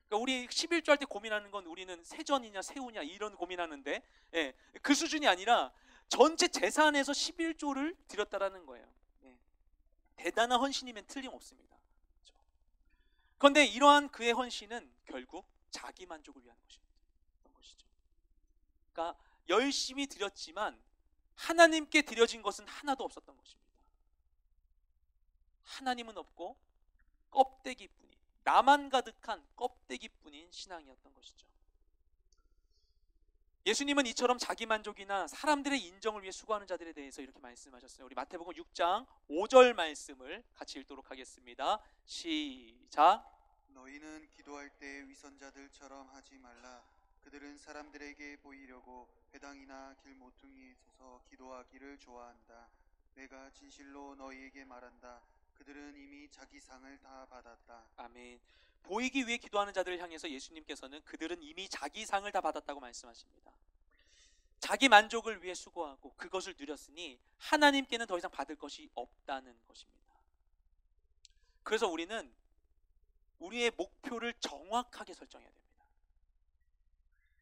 그러니까 우리 11조 할 때 고민하는 건 우리는 세전이냐 새우냐 이런 고민하는데, 예, 그 수준이 아니라 전체 재산에서 11조를 드렸다라는 거예요. 예, 대단한 헌신이면 틀림없습니다. 그렇죠? 그런데 이러한 그의 헌신은 결국 자기 만족을 위한 것이죠. 그러니까 열심히 드렸지만 하나님께 드려진 것은 하나도 없었던 것입니다. 하나님은 없고 껍데기뿐인, 나만 가득한 껍데기뿐인 신앙이었던 것이죠. 예수님은 이처럼 자기 만족이나 사람들의 인정을 위해 수고하는 자들에 대해서 이렇게 말씀하셨어요. 우리 마태복음 6장 5절 말씀을 같이 읽도록 하겠습니다. 시작. 너희는 기도할 때 위선자들처럼 하지 말라. 그들은 사람들에게 보이려고 회당이나 길 모퉁이에 서서 기도하기를 좋아한다. 내가 진실로 너희에게 말한다. 그들은 이미 자기 상을 다 받았다. 아멘. 보이기 위해 기도하는 자들을 향해서 예수님께서는 그들은 이미 자기 상을 다 받았다고 말씀하십니다. 자기 만족을 위해 수고하고 그것을 누렸으니 하나님께는 더 이상 받을 것이 없다는 것입니다. 그래서 우리는 우리의 목표를 정확하게 설정해야 됩니다.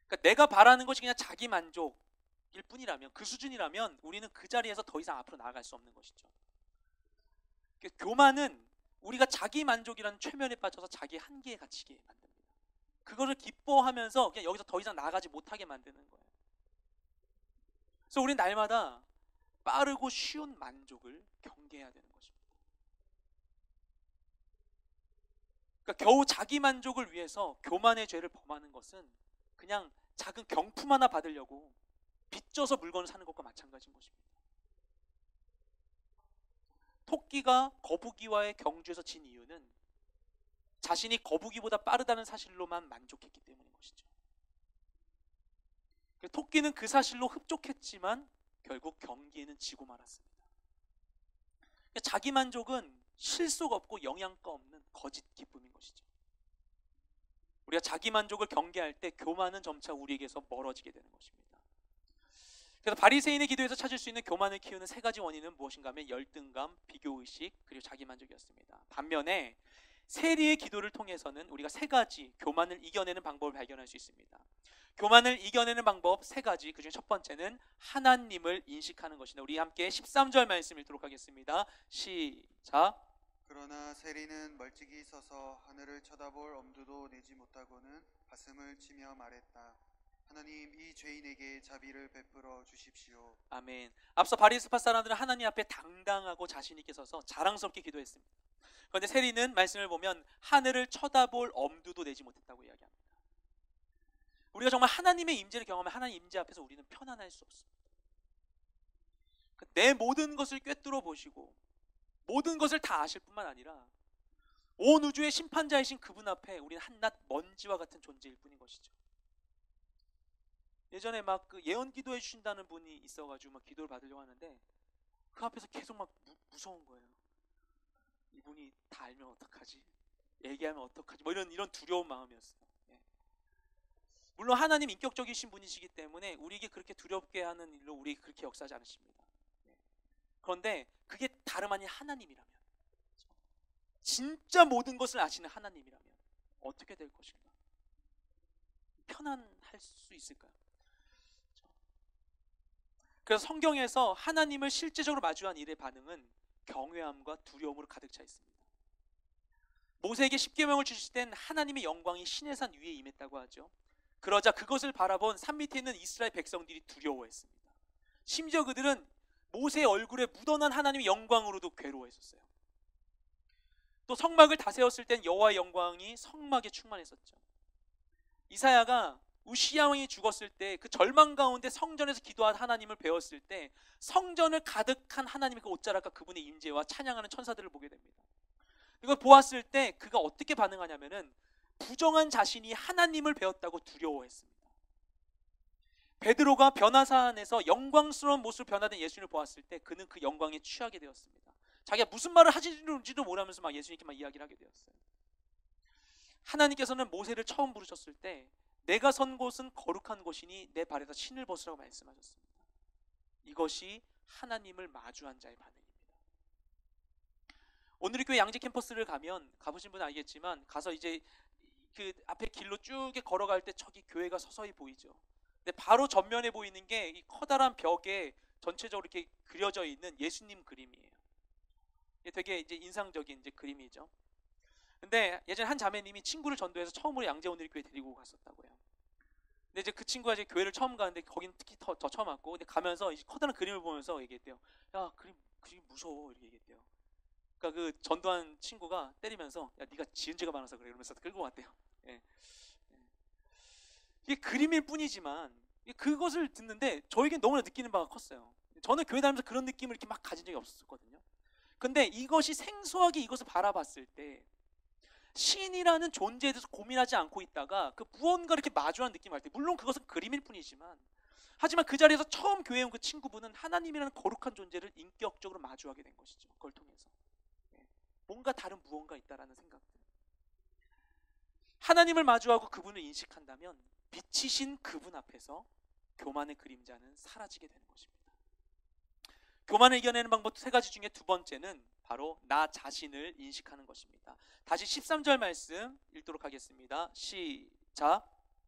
그러니까 내가 바라는 것이 그냥 자기 만족일 뿐이라면, 그 수준이라면 우리는 그 자리에서 더 이상 앞으로 나아갈 수 없는 것이죠. 그러니까 교만은 우리가 자기 만족이라는 최면에 빠져서 자기 한계에 갇히게 만듭니다. 그거를 기뻐하면서 그냥 여기서 더 이상 나아가지 못하게 만드는 거예요. 그래서 우리는 날마다 빠르고 쉬운 만족을 경계해야 되는 것입니다. 그러니까 겨우 자기 만족을 위해서 교만의 죄를 범하는 것은 그냥 작은 경품 하나 받으려고 빚져서 물건을 사는 것과 마찬가지인 것입니다. 토끼가 거북이와의 경주에서 진 이유는 자신이 거북이보다 빠르다는 사실로만 만족했기 때문인 것이죠. 토끼는 그 사실로 흡족했지만 결국 경기에는 지고 말았습니다. 자기 만족은 실속 없고 영양가 없는 거짓 기쁨인 것이죠. 우리가 자기 만족을 경계할 때 교만은 점차 우리에게서 멀어지게 되는 것입니다. 그래서 바리새인의 기도에서 찾을 수 있는 교만을 키우는 세 가지 원인은 무엇인가 하면 열등감, 비교의식, 그리고 자기만족이었습니다. 반면에 세리의 기도를 통해서는 우리가 세 가지 교만을 이겨내는 방법을 발견할 수 있습니다. 교만을 이겨내는 방법 세 가지, 그중에 첫 번째는 하나님을 인식하는 것입니다. 우리 함께 13절 말씀 읽도록 하겠습니다. 시작. 그러나 세리는 멀찍이 서서 하늘을 쳐다볼 엄두도 내지 못하고는 가슴을 치며 말했다. 하나님, 이 죄인에게 자비를 베풀어 주십시오. 아멘. 앞서 바리새파 사람들은 하나님 앞에 당당하고 자신 있게 서서 자랑스럽게 기도했습니다. 그런데 세리는 말씀을 보면 하늘을 쳐다볼 엄두도 내지 못했다고 이야기합니다. 우리가 정말 하나님의 임재를 경험하면 하나님 임재 앞에서 우리는 편안할 수 없습니다. 내 모든 것을 꿰뚫어 보시고 모든 것을 다 아실 뿐만 아니라 온 우주의 심판자이신 그분 앞에 우리는 한낱 먼지와 같은 존재일 뿐인 것이죠. 예전에 막 그 예언 기도해 주신다는 분이 있어가지고 막 기도를 받으려고 하는데 그 앞에서 계속 막 무서운 거예요. 이분이 다 알면 어떡하지? 얘기하면 어떡하지? 뭐 이런 두려운 마음이었어요. 예. 물론 하나님 인격적이신 분이시기 때문에 우리에게 그렇게 두렵게 하는 일로 우리에게 그렇게 역사하지 않으십니다. 예. 그런데 그게 다름 아닌 하나님이라면, 진짜 모든 것을 아시는 하나님이라면 어떻게 될 것인가? 편안할 수 있을까요? 그래서 성경에서 하나님을 실제적으로 마주한 일의 반응은 경외함과 두려움으로 가득 차 있습니다. 모세에게 십계명을 주실 땐 하나님의 영광이 시내산 위에 임했다고 하죠. 그러자 그것을 바라본 산 밑에 있는 이스라엘 백성들이 두려워했습니다. 심지어 그들은 모세의 얼굴에 묻어난 하나님의 영광으로도 괴로워했었어요. 또 성막을 다세웠을 땐 여호와의 영광이 성막에 충만했었죠. 이사야가 우시야 왕이 죽었을 때 그 절망 가운데 성전에서 기도한 하나님을 배웠을 때 성전을 가득한 하나님의 그 옷자락과 그분의 임재와 찬양하는 천사들을 보게 됩니다. 이걸 보았을 때 그가 어떻게 반응하냐면은 부정한 자신이 하나님을 배웠다고 두려워했습니다. 베드로가 변화산에서 영광스러운 모습으로 변화된 예수님을 보았을 때 그는 그 영광에 취하게 되었습니다. 자기가 무슨 말을 하시는지도 모르면서 막 예수님께 막 이야기를 하게 되었어요. 하나님께서는 모세를 처음 부르셨을 때 내가 선 곳은 거룩한 곳이니 내 발에서 신을 벗으라고 말씀하셨습니다. 이것이 하나님을 마주한 자의 반응입니다. 오늘 교회 양재 캠퍼스를 가보신 분은 알겠지만 가서 이제 그 앞에 길로 쭉 걸어갈 때 저기 교회가 서서히 보이죠. 근데 바로 전면에 보이는 게 이 커다란 벽에 전체적으로 이렇게 그려져 있는 예수님 그림이에요. 이게 되게 이제 인상적인 이제 그림이죠. 근데 예전에 한 자매님이 친구를 전도해서 처음으로 양재 오늘 교회 데리고 갔었다고요. 근데 이제 그 친구가 이제 교회를 처음 가는데 거긴 특히 더 처음 왔고, 근데 가면서 이제 커다란 그림을 보면서 얘기했대요. 야, 그림 무서워, 이렇게 얘기했대요. 그러니까 그 전도한 친구가 때리면서 야, 네가 지은 죄가 많아서 그래, 이러면서 끌고 왔대요. 예. 이게 그림일 뿐이지만 그것을 듣는데 저에겐 너무나 느끼는 바가 컸어요. 저는 교회 다니면서 그런 느낌을 이렇게 막 가진 적이 없었거든요. 근데 이것이 생소하게 이것을 바라봤을 때 신이라는 존재에 대해서 고민하지 않고 있다가 그 무언가 이렇게 마주한 느낌을 할 때, 물론 그것은 그림일 뿐이지만, 하지만 그 자리에서 처음 교회에 온 그 친구분은 하나님이라는 거룩한 존재를 인격적으로 마주하게 된 것이죠. 그걸 통해서 뭔가 다른 무언가 있다라는 생각들. 하나님을 마주하고 그분을 인식한다면 빛이신 그분 앞에서 교만의 그림자는 사라지게 되는 것입니다. 교만을 이겨내는 방법 세 가지 중에 두 번째는 바로 나 자신을 인식하는 것입니다. 다시 13절 말씀 읽도록 하겠습니다. 시작.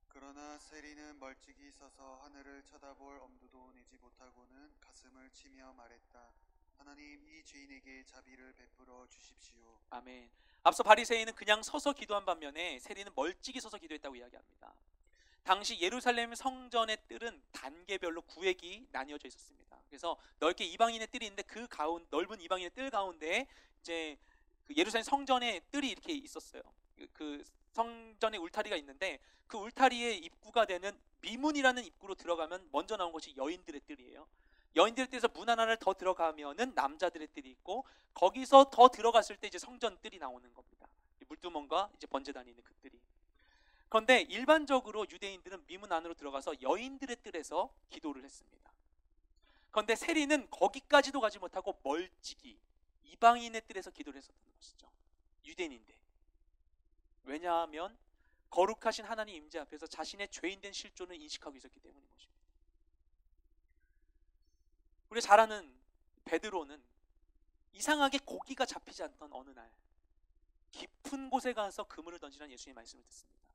그러나 세리는 멀찍이 서서 하늘을 쳐다볼 엄두도 내지 못하고는 가슴을 치며 말했다. 하나님, 이 죄인에게 자비를 베풀어 주십시오. 아멘. 앞서 바리새인은 그냥 서서 기도한 반면에 세리는 멀찍이 서서 기도했다고 이야기합니다. 당시 예루살렘 성전의 뜰은 단계별로 구획이 나뉘어져 있었습니다. 그래서 넓게 이방인의 뜰이 있는데 그 넓은 이방인의 뜰 가운데 이제 그 예루살렘 성전의 뜰이 이렇게 있었어요. 그 성전의 울타리가 있는데 그 울타리의 입구가 되는 미문이라는 입구로 들어가면 먼저 나온 것이 여인들의 뜰이에요. 여인들의 뜰에서 문 하나를 더 들어가면은 남자들의 뜰이 있고, 거기서 더 들어갔을 때 이제 성전 뜰이 나오는 겁니다. 물두멍과 이제 번제단이 있는 그 뜰이. 그런데 일반적으로 유대인들은 미문 안으로 들어가서 여인들의 뜰에서 기도를 했습니다. 그런데 세리는 거기까지도 가지 못하고 멀찍이 이방인의 뜰에서 기도를 했었던 것이죠. 유대인인데. 왜냐하면 거룩하신 하나님 임재 앞에서 자신의 죄인된 실존을 인식하고 있었기 때문인 것입니다. 우리 잘 아는 베드로는 이상하게 고기가 잡히지 않던 어느 날 깊은 곳에 가서 그물을 던지라는 예수님의 말씀을 듣습니다.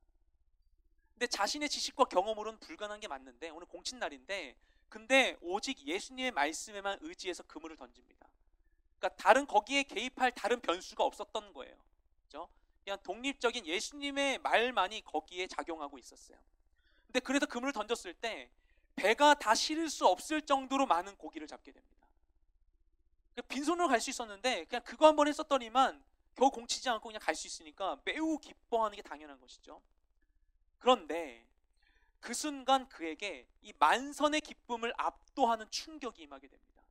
근데 자신의 지식과 경험으로는 불가능한 게 맞는데, 오늘 공친날인데 근데 오직 예수님의 말씀에만 의지해서 그물을 던집니다. 그러니까 다른 거기에 개입할 다른 변수가 없었던 거예요. 그렇죠? 그냥 독립적인 예수님의 말만이 거기에 작용하고 있었어요. 근데 그래서 그물을 던졌을 때 배가 다 실을 수 없을 정도로 많은 고기를 잡게 됩니다. 빈손으로 갈 수 있었는데 그냥 그거 한번 했었더니만 겨우 공치지 않고 그냥 갈 수 있으니까 매우 기뻐하는 게 당연한 것이죠. 그런데 그 순간 그에게 이 만선의 기쁨을 압도하는 충격이 임하게 됩니다.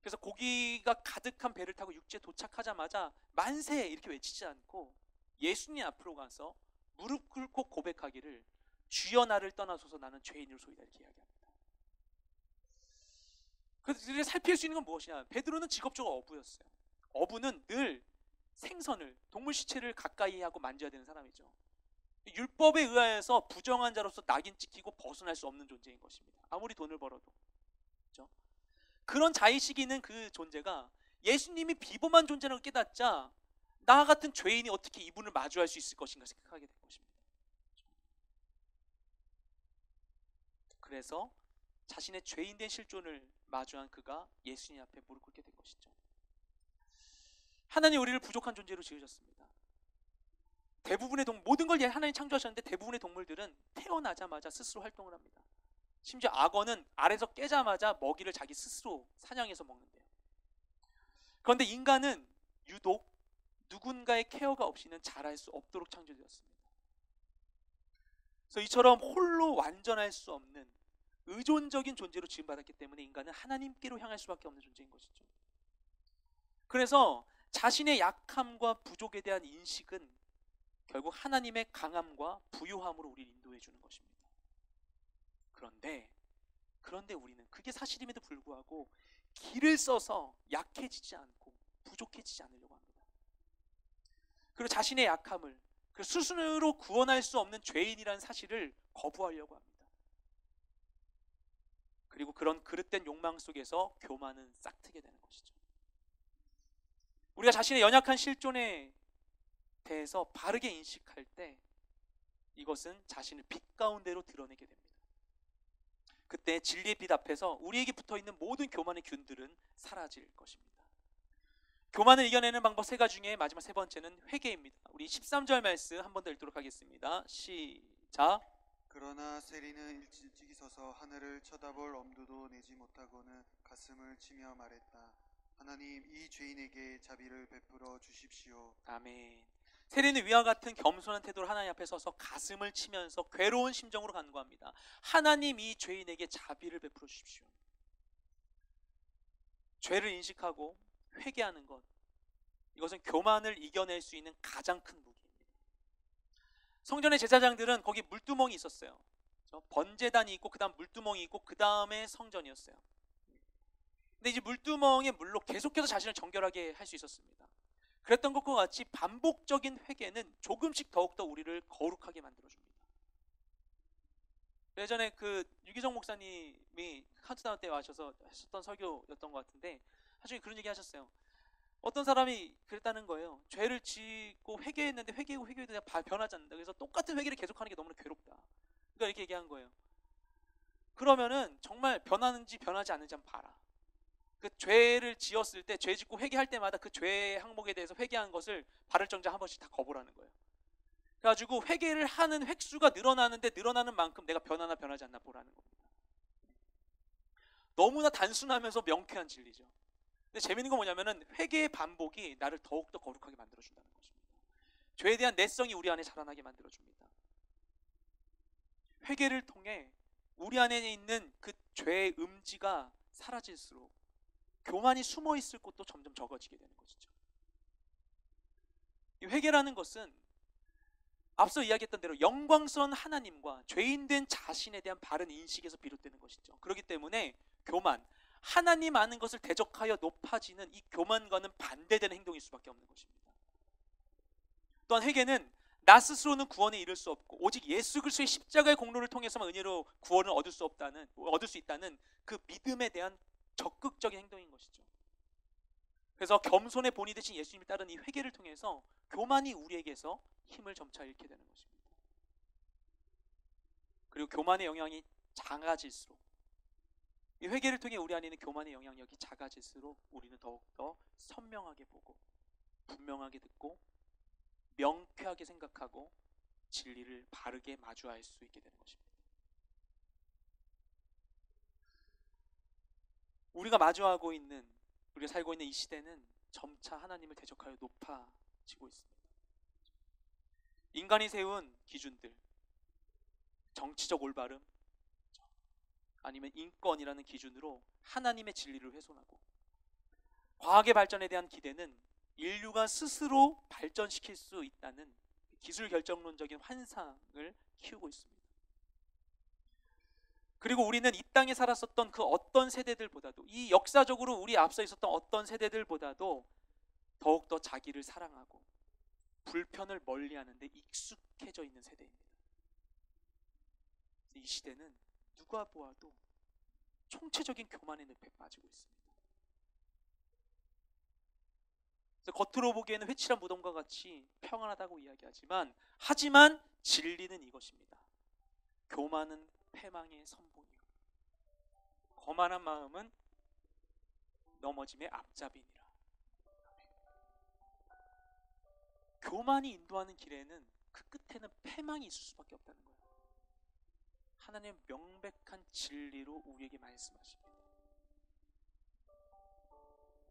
그래서 고기가 가득한 배를 타고 육지에 도착하자마자 만세 이렇게 외치지 않고 예수님 앞으로 가서 무릎 꿇고 고백하기를 주여 나를 떠나소서 나는 죄인으로소이다 이렇게 이야기합니다. 그들이 살필 수 있는 건 무엇이냐? 베드로는 직업적으로 어부였어요. 어부는 늘 생선을, 동물 시체를 가까이 하고 만져야 되는 사람이죠. 율법에 의하여서 부정한 자로서 낙인 찍히고 벗어날 수 없는 존재인 것입니다. 아무리 돈을 벌어도. 그렇죠? 그런 자의식이 있는 그 존재가 예수님이 비범한 존재라고 깨닫자 나 같은 죄인이 어떻게 이분을 마주할 수 있을 것인가 생각하게 된 것입니다. 그래서 자신의 죄인된 실존을 마주한 그가 예수님 앞에 무릎 꿇게 된 것이죠. 하나님 우리를 부족한 존재로 지으셨습니다. 대부분의 모든 걸 하나님 창조하셨는데 대부분의 동물들은 태어나자마자 스스로 활동을 합니다. 심지어 악어는 알에서 깨자마자 먹이를 자기 스스로 사냥해서 먹는데요. 그런데 인간은 유독 누군가의 케어가 없이는 자랄 수 없도록 창조되었습니다. 그래서 이처럼 홀로 완전할 수 없는 의존적인 존재로 지음받았기 때문에 인간은 하나님께로 향할 수밖에 없는 존재인 것이죠. 그래서 자신의 약함과 부족에 대한 인식은 결국 하나님의 강함과 부유함으로 우리를 인도해 주는 것입니다. 그런데 우리는 그게 사실임에도 불구하고 길을 써서 약해지지 않고 부족해지지 않으려고 합니다. 그리고 자신의 약함을 그 스스로 구원할 수 없는 죄인이라는 사실을 거부하려고 합니다. 그리고 그런 그릇된 욕망 속에서 교만은 싹트게 되는 것이죠. 우리가 자신의 연약한 실존에 대해서 바르게 인식할 때 이것은 자신을 빛 가운데로 드러내게 됩니다. 그때 진리의 빛 앞에서 우리에게 붙어있는 모든 교만의 균들은 사라질 것입니다. 교만을 이겨내는 방법 세 가지 중에 마지막 세 번째는 회개입니다. 우리 13절 말씀 한 번 더 읽도록 하겠습니다. 시작. 그러나 세리는 일찍이 서서 하늘을 쳐다볼 엄두도 내지 못하고는 가슴을 치며 말했다. 하나님 이 죄인에게 자비를 베풀어 주십시오. 아멘. 세리는 위와 같은 겸손한 태도로 하나님 앞에 서서 가슴을 치면서 괴로운 심정으로 간구합니다. 하나님 이 죄인에게 자비를 베풀어 주십시오. 죄를 인식하고 회개하는 것, 이것은 교만을 이겨낼 수 있는 가장 큰 무기입니다. 성전의 제사장들은 거기 물두멍이 있었어요. 번제단이 있고 그 다음 물두멍이 있고 그 다음에 성전이었어요. 근데 이제 물두멍의 물로 계속해서 자신을 정결하게 할 수 있었습니다. 그랬던 것과 같이 반복적인 회개는 조금씩 더욱더 우리를 거룩하게 만들어줍니다. 예전에 그 유기정 목사님이 카운트다운 때 와셔서 하셨던 설교였던 것 같은데 나중에 그런 얘기 하셨어요. 어떤 사람이 그랬다는 거예요. 죄를 짓고 회개했는데 회개해도 변하지 않는다. 그래서 똑같은 회개를 계속하는 게 너무나 괴롭다. 그러니까 이렇게 얘기한 거예요. 그러면은 정말 변하는지 변하지 않는지 한번 봐라. 그 죄를 지었을 때, 죄 짓고 회개할 때마다 그 죄 항목에 대해서 회개한 것을 발을 정자 한 번씩 다 거부라는 거예요. 그래가지고 회개를 하는 획수가 늘어나는데 늘어나는 만큼 내가 변하나 변하지 않나 보라는 겁니다. 너무나 단순하면서 명쾌한 진리죠. 근데 재밌는 건 뭐냐면은 회개의 반복이 나를 더욱더 거룩하게 만들어준다는 것입니다. 죄에 대한 내성이 우리 안에 자라나게 만들어줍니다. 회개를 통해 우리 안에 있는 그 죄의 음지가 사라질수록 교만이 숨어있을 곳도 점점 적어지게 되는 것이죠. 이 회개라는 것은 앞서 이야기했던 대로 영광스러운 하나님과 죄인된 자신에 대한 바른 인식에서 비롯되는 것이죠. 그렇기 때문에 교만, 하나님 아는 것을 대적하여 높아지는 이 교만과는 반대되는 행동일 수밖에 없는 것입니다. 또한 회개는 나 스스로는 구원에 이를 수 없고 오직 예수 그리스도의 십자가의 공로를 통해서만 은혜로 구원을 얻을 수 있다는 그 믿음에 대한 적극적인 행동인 것이죠. 그래서 겸손의 본이 되신 예수님을 따르는 이 회개를 통해서 교만이 우리에게서 힘을 점차 잃게 되는 것입니다. 그리고 교만의 영향이 작아질수록, 이 회개를 통해 우리 안에 있는 교만의 영향력이 작아질수록 우리는 더욱더 선명하게 보고 분명하게 듣고 명쾌하게 생각하고 진리를 바르게 마주할 수 있게 되는 것입니다. 우리가 마주하고 있는, 우리가 살고 있는 이 시대는 점차 하나님을 대적하여 높아지고 있습니다. 인간이 세운 기준들, 정치적 올바름, 아니면 인권이라는 기준으로 하나님의 진리를 훼손하고 과학의 발전에 대한 기대는 인류가 스스로 발전시킬 수 있다는 기술 결정론적인 환상을 키우고 있습니다. 그리고 우리는 이 땅에 살았었던 그 어떤 세대들보다도, 이 역사적으로 우리 앞서 있었던 어떤 세대들보다도 더욱더 자기를 사랑하고 불편을 멀리하는 데 익숙해져 있는 세대입니다. 이 시대는 누가 보아도 총체적인 교만의 늪에 빠지고 있습니다. 그래서 겉으로 보기에는 회칠한 무덤과 같이 평안하다고 이야기하지만, 하지만 진리는 이것입니다. 교만은 패망의 선봉이요, 거만한 마음은 넘어짐의 앞잡이니라. 교만이 인도하는 길에는 그 끝에는 패망이 있을 수밖에 없다는 거예요. 하나님의 명백한 진리로 우리에게 말씀하십니다.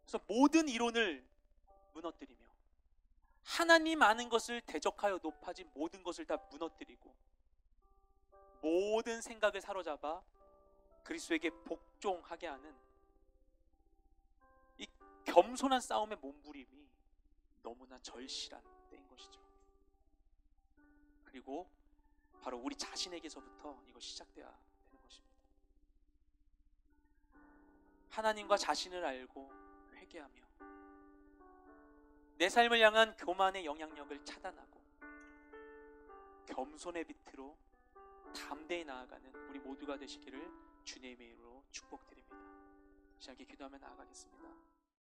그래서 모든 이론을 무너뜨리며 하나님 아는 것을 대적하여 높아진 모든 것을 다 무너뜨리고 모든 생각을 사로잡아 그리스도에게 복종하게 하는 이 겸손한 싸움의 몸부림이 너무나 절실한 때인 것이죠. 그리고 바로 우리 자신에게서부터 이것이 시작돼야 되는 것입니다. 하나님과 자신을 알고 회개하며 내 삶을 향한 교만의 영향력을 차단하고 겸손의 빛으로 담대히 나아가는 우리 모두가 되시기를 주님의 이름으로 축복드립니다. 시작에 기도하며 나아가겠습니다.